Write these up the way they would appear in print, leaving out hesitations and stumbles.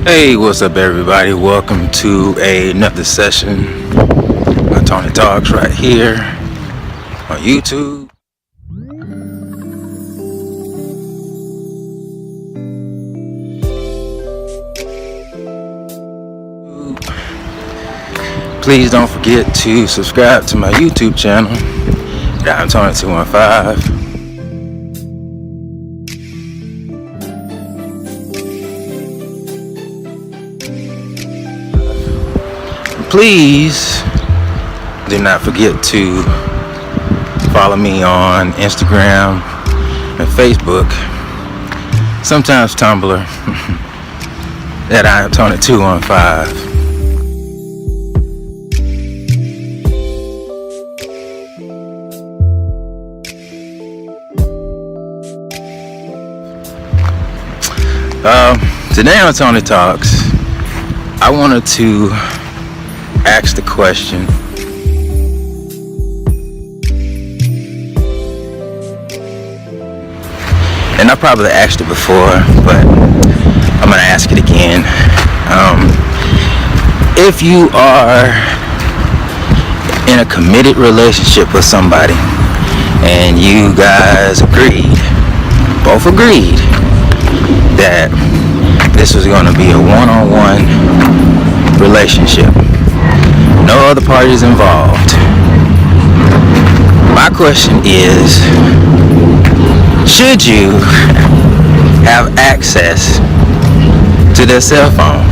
Hey, what's up, everybody? Welcome to another session of Tony Talks right here on YouTube. Please don't forget to subscribe to my YouTube channel. I'm Tony 215. Please do not forget to follow me on Instagram and Facebook, sometimes Tumblr, at I am Tony 215. Today on Tony Talks, I wanted to ask the question, and I probably asked it before, but I'm gonna ask it again. If you are in a committed relationship with somebody and you guys both agreed that this was going to be a one-on-one relationship, no other parties involved, my question is, should you have access to their cell phone?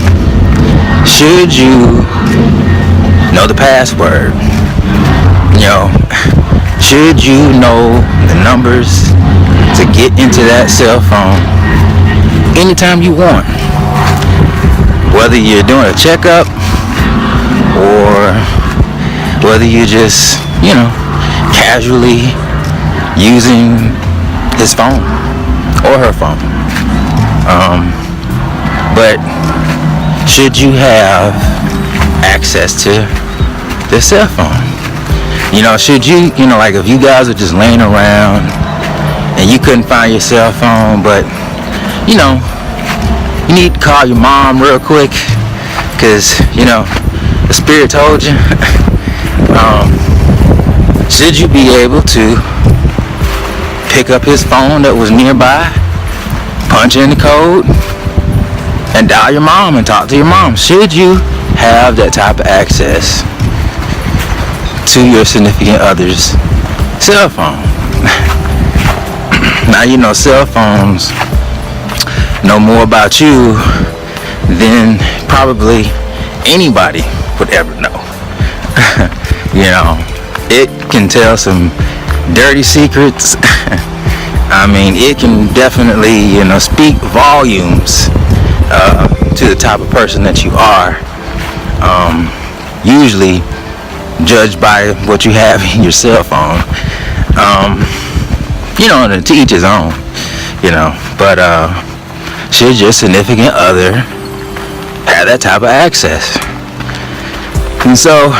Should you know the password? Should you know the numbers to get into that cell phone anytime you want? Whether you're doing a checkup or whether you're just, casually using his phone or her phone. But should you have access to their cell phone? Should you, like if you guys are just laying around and you couldn't find your cell phone, but, you need to call your mom real quick because, the spirit told you. Should you be able to pick up his phone that was nearby, punch in the code, and dial your mom and talk to your mom? Should you have that type of access to your significant other's cell phone? Now, cell phones know more about you than probably anybody would ever know. It can tell some dirty secrets. It can definitely, speak volumes to the type of person that you are. Usually judged by what you have in your cell phone. And to each his own, but should your significant other have that type of access? And so,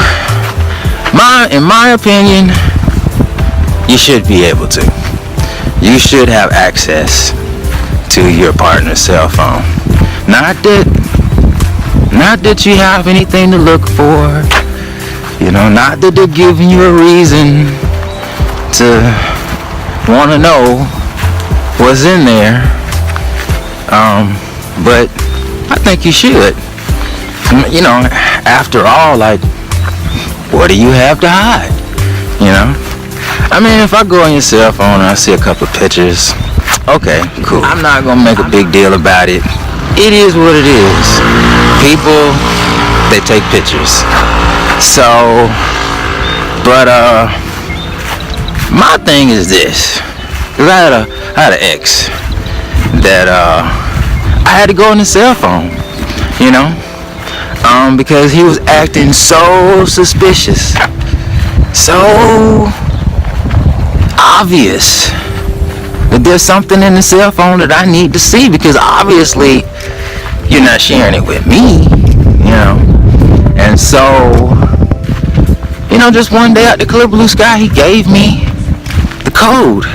in my opinion, you should be able to. You should have access to your partner's cell phone. Not that you have anything to look for, not that they're giving you a reason to want to know what's in there. But I think you should. After all, what do you have to hide? If I go on your cell phone and I see a couple of pictures, okay, cool. I'm not gonna make a big deal about it. It is what it is. People, they take pictures. So, but my thing is this. Cause I had an ex that I had to go on his cell phone, because he was acting so suspicious, so obvious that there's something in the cell phone that I need to see, because obviously you're not sharing it with me, and so, just one day out the clear blue sky, he gave me the code.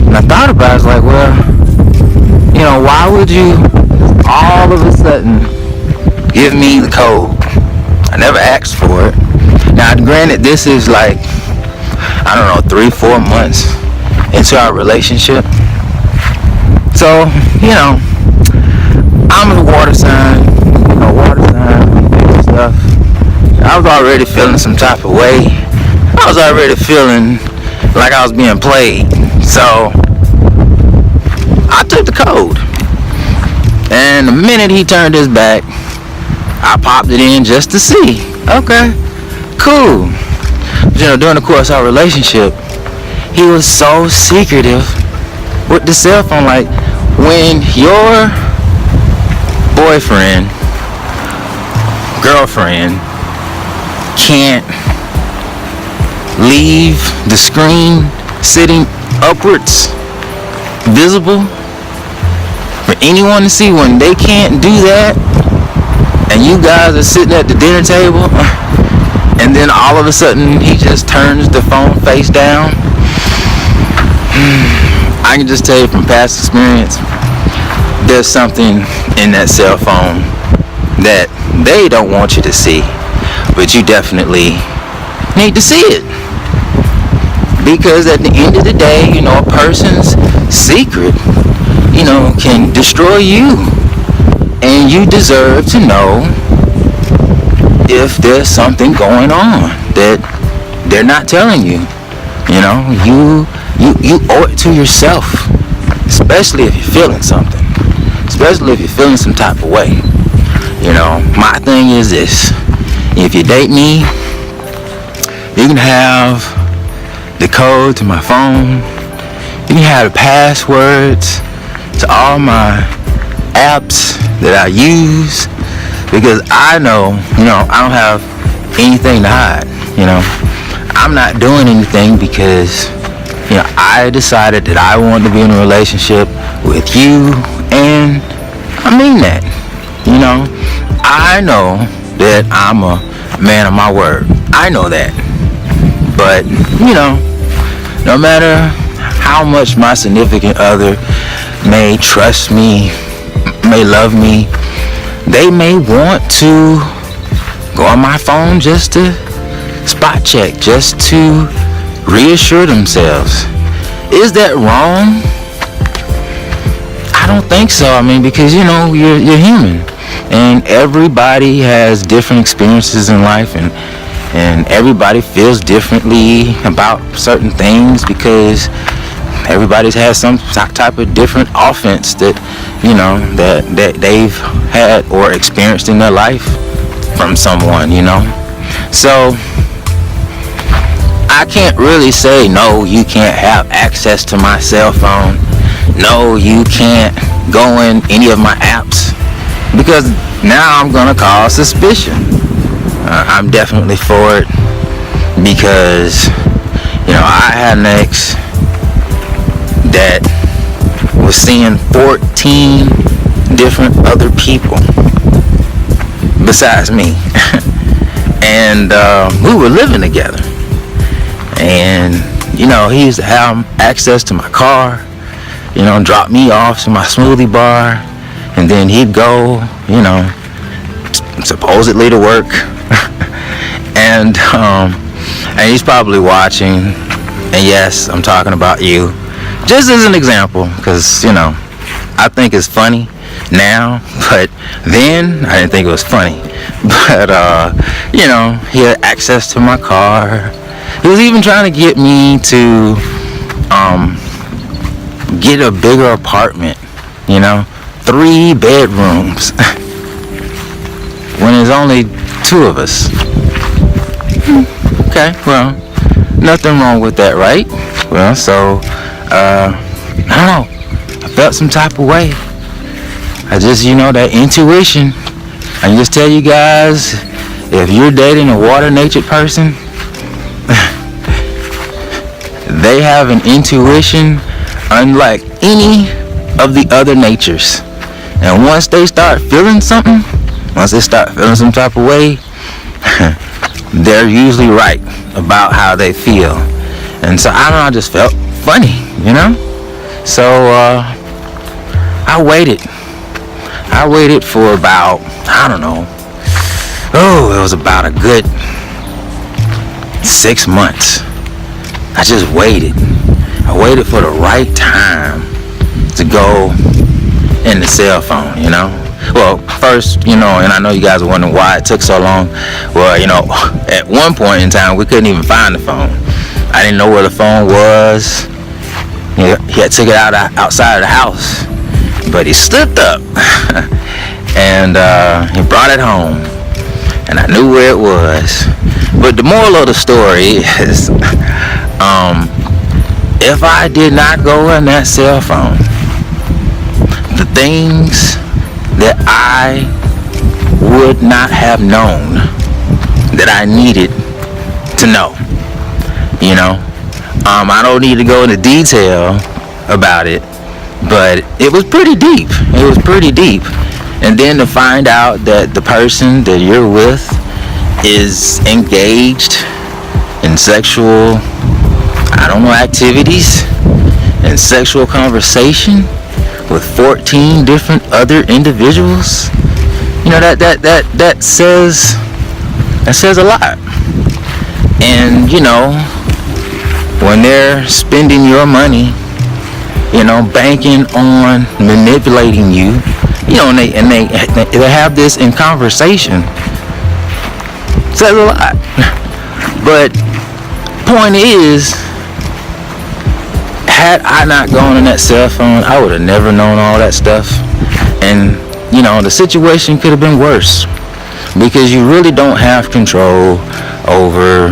And I thought about it, I was like, well, why would you all of a sudden give me the code. I never asked for it. Now, granted, this is like, I don't know, 3-4 months into our relationship. So, I'm a water sign, and stuff. I was already feeling some type of way. I was already feeling like I was being played. So, I took the code. And the minute he turned his back, I popped it in just to see. Okay, cool. But, during the course of our relationship, he was so secretive with the cell phone. Like, when your boyfriend, girlfriend can't leave the screen sitting upwards, visible for anyone to see, when they can't do that, and you guys are sitting at the dinner table, and then all of a sudden he just turns the phone face down. I can just tell you from past experience, there's something in that cell phone that they don't want you to see, but you definitely need to see it. Because at the end of the day, a person's secret, can destroy you. And you deserve to know if there's something going on that they're not telling you. You owe it to yourself, especially if you're feeling something, especially if you're feeling some type of way. My thing is this: if you date me, you can have the code to my phone, you can have the passwords to all my apps that I use, because I know, I don't have anything to hide. I'm not doing anything because I decided that I wanted to be in a relationship with you, and I mean that. I know that I'm a man of my word. I know that. But, no matter how much my significant other may trust me, may love me, they may want to go on my phone just to spot check, just to reassure themselves. Is that wrong? I don't think so. Because you're human, and everybody has different experiences in life, and everybody feels differently about certain things, because everybody's has some type of different offense that that they've had or experienced in their life from someone. So I can't really say, no, you can't have access to my cell phone. No, you can't go in any of my apps, because now I'm gonna cause suspicion. I'm definitely for it, because I had an ex that was seeing 14 different other people besides me. And we were living together, and he used to have access to my car, drop me off to my smoothie bar, and then he'd go supposedly to work. and he's probably watching, and yes, I'm talking about you, just as an example, because I think it's funny now, but then I didn't think it was funny. But he had access to my car. He was even trying to get me to get a bigger apartment, 3 bedrooms, when there's only 2 of us. Okay, well, nothing wrong with that, right? Well, so I don't know, I felt some type of way. I just, that intuition. I can just tell you guys, if you're dating a water-natured person, they have an intuition unlike any of the other natures. And once they start feeling something, once they start feeling some type of way, they're usually right about how they feel. And so I don't know, I just felt funny, So I waited. I waited for about, I don't know, it was about a good 6 months. I just waited. I waited for the right time to go in the cell phone, Well, first, and I know you guys are wondering why it took so long. Well, at one point in time, we couldn't even find the phone. I didn't know where the phone was. He had took it outside of the house, but he slipped up and he brought it home, and I knew where it was. But the moral of the story is, if I did not go in that cell phone, the things that I would not have known that I needed to know. I don't need to go into detail about it, but it was pretty deep. And then to find out that the person that you're with is engaged in sexual, activities and sexual conversation with 14 different other individuals, that says a lot. And when they're spending your money, banking on manipulating you, and they have this in conversation, says a lot. But point is, had I not gone in that cell phone, I would have never known all that stuff. And the situation could have been worse, because you really don't have control over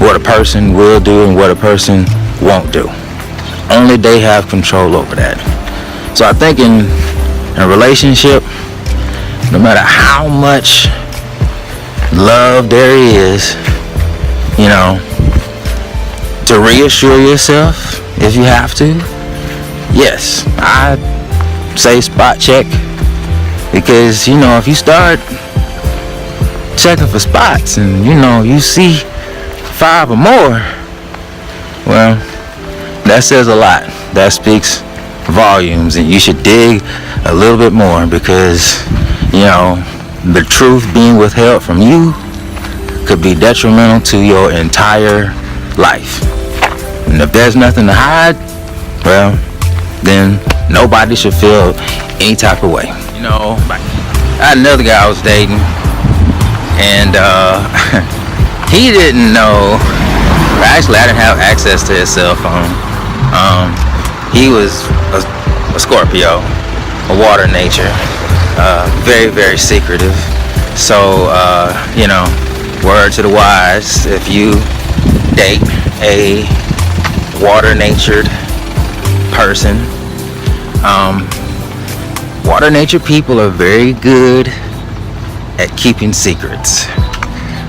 what a person will do and what a person won't do. Only they have control over that. So I think in a relationship, no matter how much love there is, to reassure yourself, if you have to, yes, I say spot check. Because, if you start checking for spots and, you see 5 or more, well, that says a lot. That speaks volumes, and you should dig a little bit more, because, the truth being withheld from you could be detrimental to your entire life. And if there's nothing to hide, well, then nobody should feel any type of way. I had another guy I was dating, and he didn't know. Actually, I didn't have access to his cell phone. He was a Scorpio, a water nature, very, very secretive. So, word to the wise, if you date a water-natured person, water-natured people are very good at keeping secrets.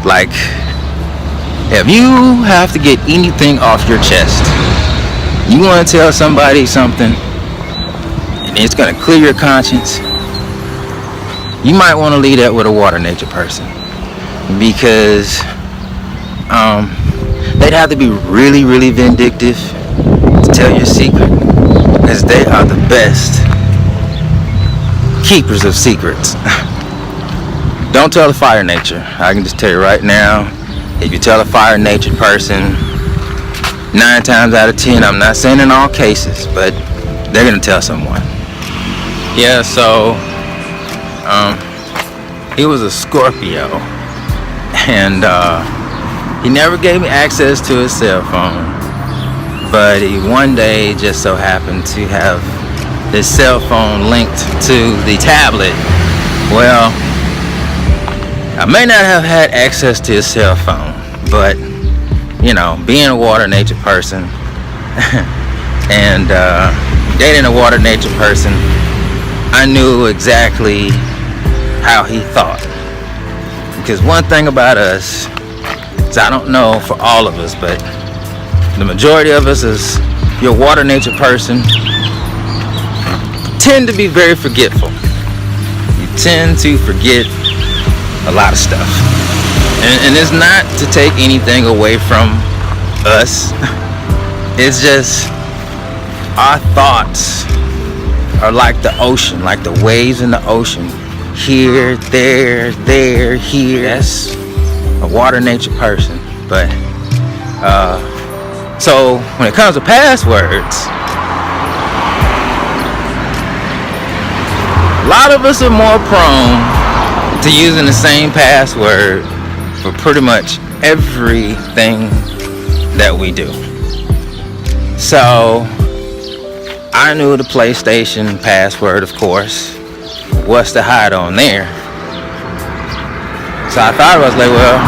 Like, if you have to get anything off your chest, you want to tell somebody something, and it's going to clear your conscience, you might want to leave that with a water-natured person, because they'd have to be really, really vindictive to tell your secret, because they are the best keepers of secrets. Don't tell a fire nature. I can just tell you right now, if you tell a fire natured person, 9 times out of 10, I'm not saying in all cases, but they're gonna tell someone. Yeah, so he was a Scorpio, and he never gave me access to his cell phone, but he one day just so happened to have his cell phone linked to the tablet. Well, I may not have had access to his cell phone, but being a water nature person and dating a water nature person, I knew exactly how he thought. Because one thing about us is, I don't know for all of us, but the majority of us, is you're a water nature person, tend to be very forgetful. You tend to forget a lot of stuff. And it's not to take anything away from us. It's just our thoughts are like the ocean, like the waves in the ocean. Here, there, here. That's a water nature person. But so when it comes to passwords, a lot of us are more prone to using the same password for pretty much everything that we do. So I knew the PlayStation password, of course. What's to hide on there? So I thought, I was like, well,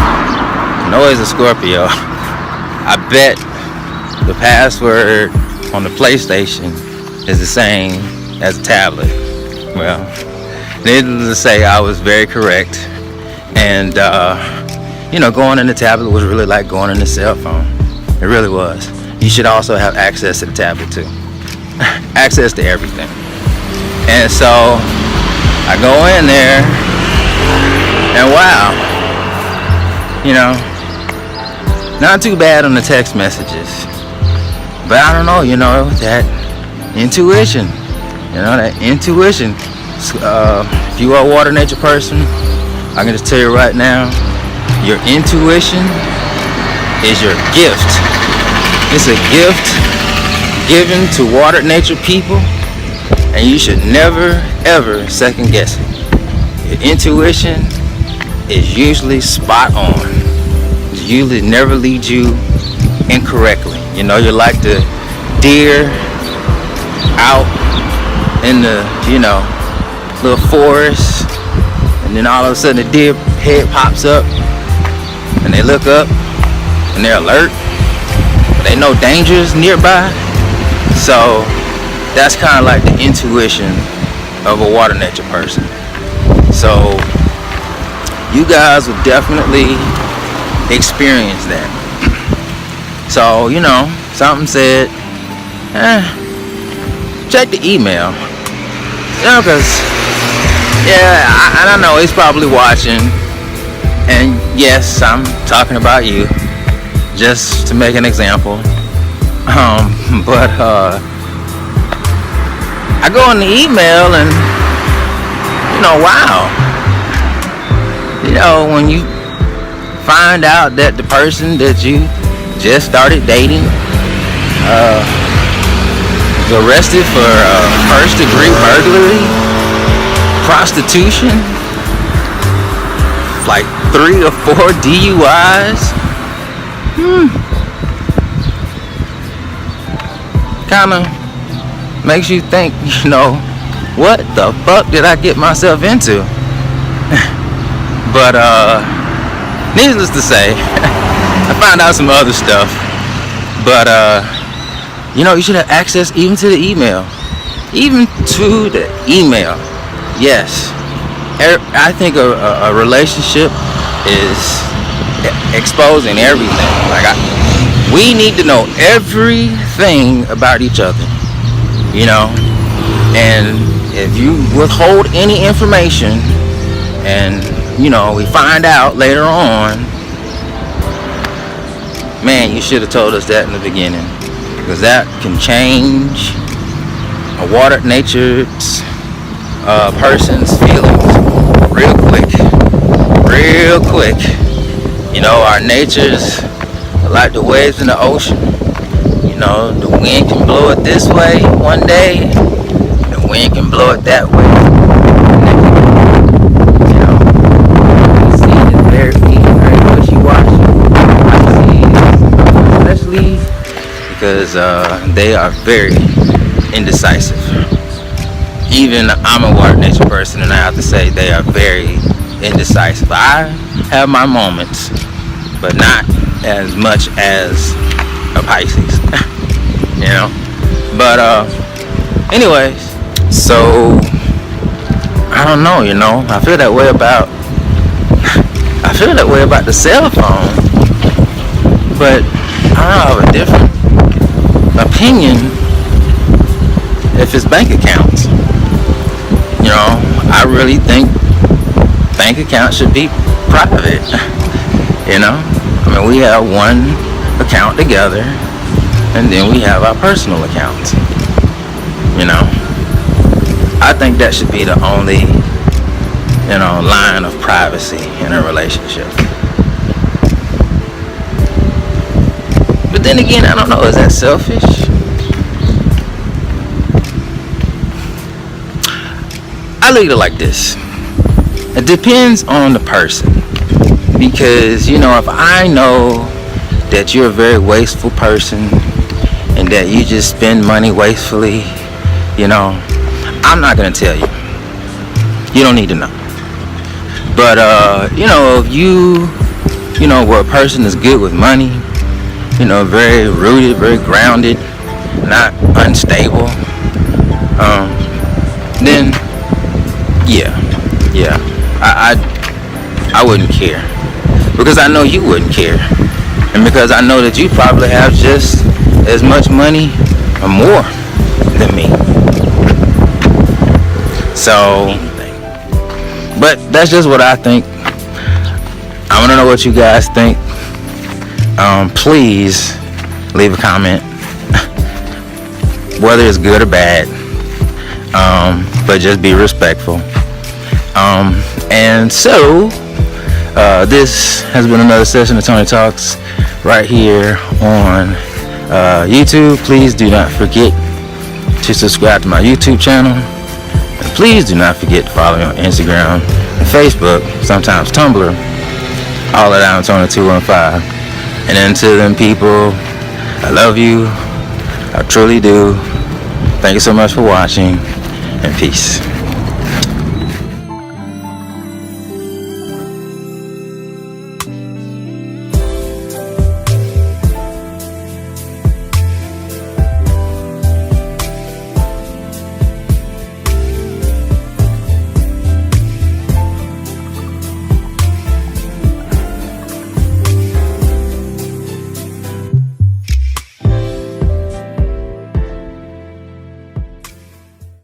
no, he's a Scorpio. I bet the password on the PlayStation is the same as a tablet. Well, needless to say, I was very correct. And going in the tablet was really like going in the cell phone. It really was. You should also have access to the tablet too. Access to everything. And so I go in there and wow, not too bad on the text messages. But I don't know, that intuition. If you are a water nature person, I can just tell you right now, your intuition is your gift. It's a gift given to water nature people, and you should never ever second guess it. Your intuition is usually spot on. It usually never leads you incorrectly. You're like the deer out in the little forest, and then all of a sudden the deer head pops up and they look up and they're alert, but they know danger is nearby. So that's kind of like the intuition of a water nature person. So you guys will definitely experience that. So something said, check the email, because I don't know, he's probably watching. And yes, I'm talking about you, just to make an example. But I go in the email and wow. When you find out that the person that you just started dating was arrested for first degree burglary, prostitution, like 3 or 4 DUIs. Kind of makes you think, what the fuck did I get myself into? But needless to say, I found out some other stuff. But you should have access even to the email. Even to the email. Yes. I think a relationship is exposing everything. We need to know everything about each other. And if you withhold any information and we find out later on, man, you should have told us that in the beginning, because that can change a water nature's person's feelings real quick. Our natures are like the waves in the ocean. The wind can blow it this way one day, the wind can blow it that way. Very wishy-washy, especially because they are very indecisive. Even I'm a water nature person, and I have to say they are very indecisive. I have my moments, but not as much as a Pisces. But anyways, so I don't know. I feel that way about the cell phone, but I have a different opinion if it's bank accounts. I really think bank accounts should be private. We have one account together, and then we have our personal accounts. I think that should be the only, line of privacy in a relationship. But then again, I don't know, is that selfish? I look at it like this. It depends on the person. Because, if I know that you're a very wasteful person and that you just spend money wastefully, I'm not going to tell you. You don't need to know. But, if you, where a person is good with money, very rooted, very grounded, not unstable, then, yeah, I wouldn't care. Because I know you wouldn't care. And because I know that you probably have just as much money or more than me. So, but that's just what I think. I want to know what you guys think. Please leave a comment, whether it's good or bad. But just be respectful. And so, this has been another session of Tony Talks right here on YouTube. Please do not forget to subscribe to my YouTube channel. And please do not forget to follow me on Instagram and Facebook, sometimes Tumblr. All at Tony215. And then to them people, I love you. I truly do. Thank you so much for watching, and peace.